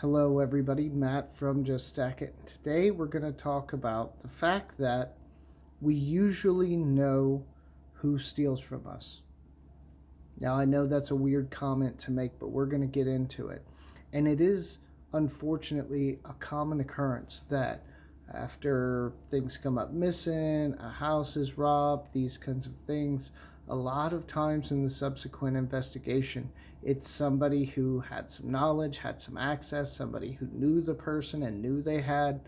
Hello everybody, Matt from Just Stack It. Today we're going to talk about the fact that we usually know who steals from us. Now I know that's a weird comment to make, but we're going to get into it. And it is unfortunately a common occurrence that after things come up missing, a house is robbed, these kinds of things, a lot of times in the subsequent investigation, it's somebody who had some knowledge, had some access, somebody who knew the person and knew they had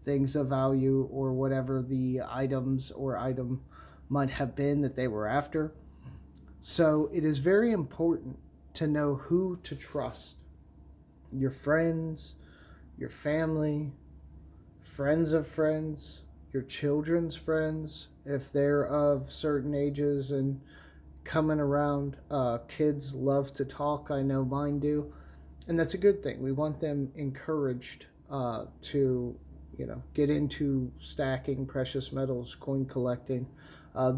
things of value or whatever the items or item might have been that they were after. So it is very important to know who to trust: your friends, your family, friends of friends, your children's friends, if they're of certain ages and coming around. Kids love to talk, I know mine do, and that's a good thing. We want them encouraged to get into stacking precious metals, coin collecting.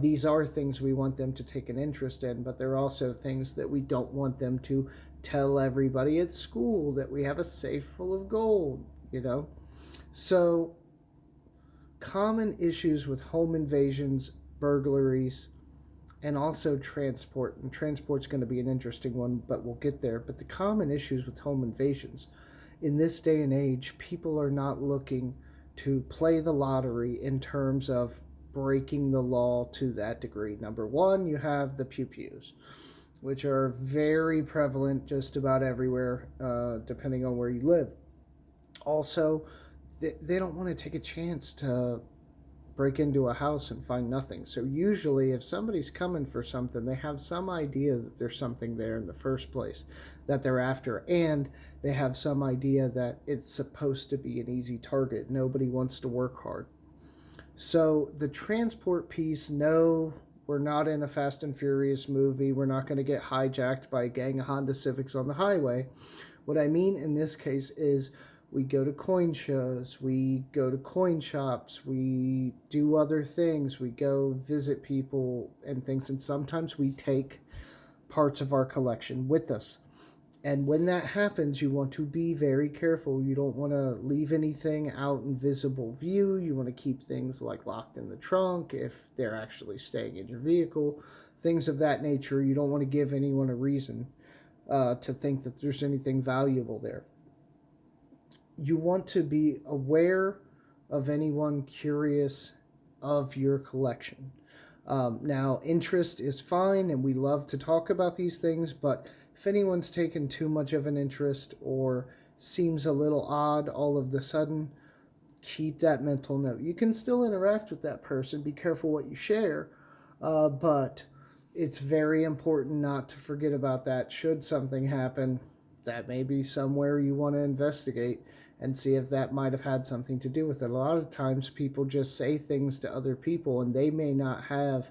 These are things we want them to take an interest in, but they're also things that we don't want them to tell everybody at school that we have a safe full of gold. So common issues with home invasions, burglaries, and also transport. And transport's going to be an interesting one, but we'll get there. But the common issues with home invasions in this day and age, people are not looking to play the lottery in terms of breaking the law to that degree. Number one, you have the pew-pews, which are very prevalent just about everywhere, depending on where you live. Also, they don't want to take a chance to break into a house and find nothing. So usually if somebody's coming for something, they have some idea that there's something there in the first place that they're after, and they have some idea that it's supposed to be an easy target. Nobody wants to work hard. So the transport piece, no, we're not in a Fast and Furious movie. We're not going to get hijacked by a gang of Honda Civics on the highway. What I mean in this case is we go to coin shows, we go to coin shops, we do other things, we go visit people and things, and sometimes we take parts of our collection with us. And when that happens, you want to be very careful. You don't want to leave anything out in visible view. You want to keep things like locked in the trunk if they're actually staying in your vehicle, things of that nature. You don't want to give anyone a reason to think that there's anything valuable there. You want to be aware of anyone curious of your collection. Now, interest is fine, and we love to talk about these things, but if anyone's taken too much of an interest or seems a little odd all of the sudden, keep that mental note. You can still interact with that person. Be careful what you share, but it's very important not to forget about that. Should something happen, that may be somewhere you want to investigate and see if that might have had something to do with it. A lot of times people just say things to other people and they may not have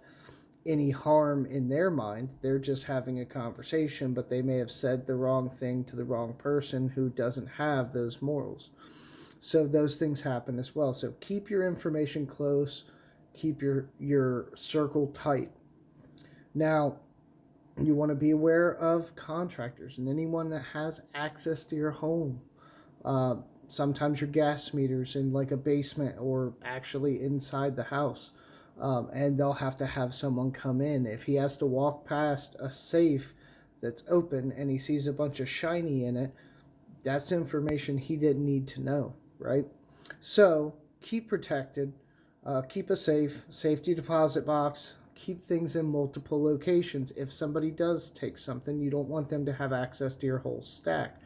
any harm in their mind. They're just having a conversation, but they may have said the wrong thing to the wrong person who doesn't have those morals. So those things happen as well. So keep your information close, keep your circle tight. Now, you want to be aware of contractors and anyone that has access to your home. Sometimes your gas meters in like a basement or actually inside the house. And they'll have to have someone come in. If he has to walk past a safe that's open and he sees a bunch of shiny in it, that's information he didn't need to know, right? So keep protected, keep a safety deposit box, keep things in multiple locations. If somebody does take something, you don't want them to have access to your whole stack.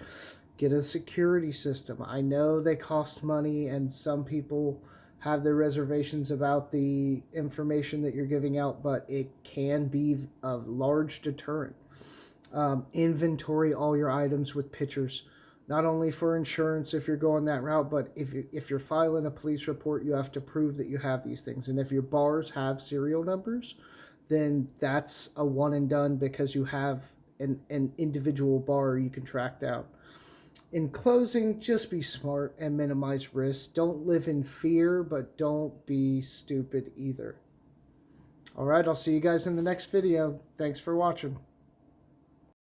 Get a security system. I know they cost money, and some people have their reservations about the information that you're giving out, but it can be a large deterrent. Inventory all your items with pictures, not only for insurance if you're going that route, but if you're filing a police report, you have to prove that you have these things. And if your bars have serial numbers, then that's a one and done because you have an individual bar you can track down. In closing, just be smart and minimize risk. Don't live in fear, but don't be stupid either. All right, I'll see you guys in the next video. Thanks for watching.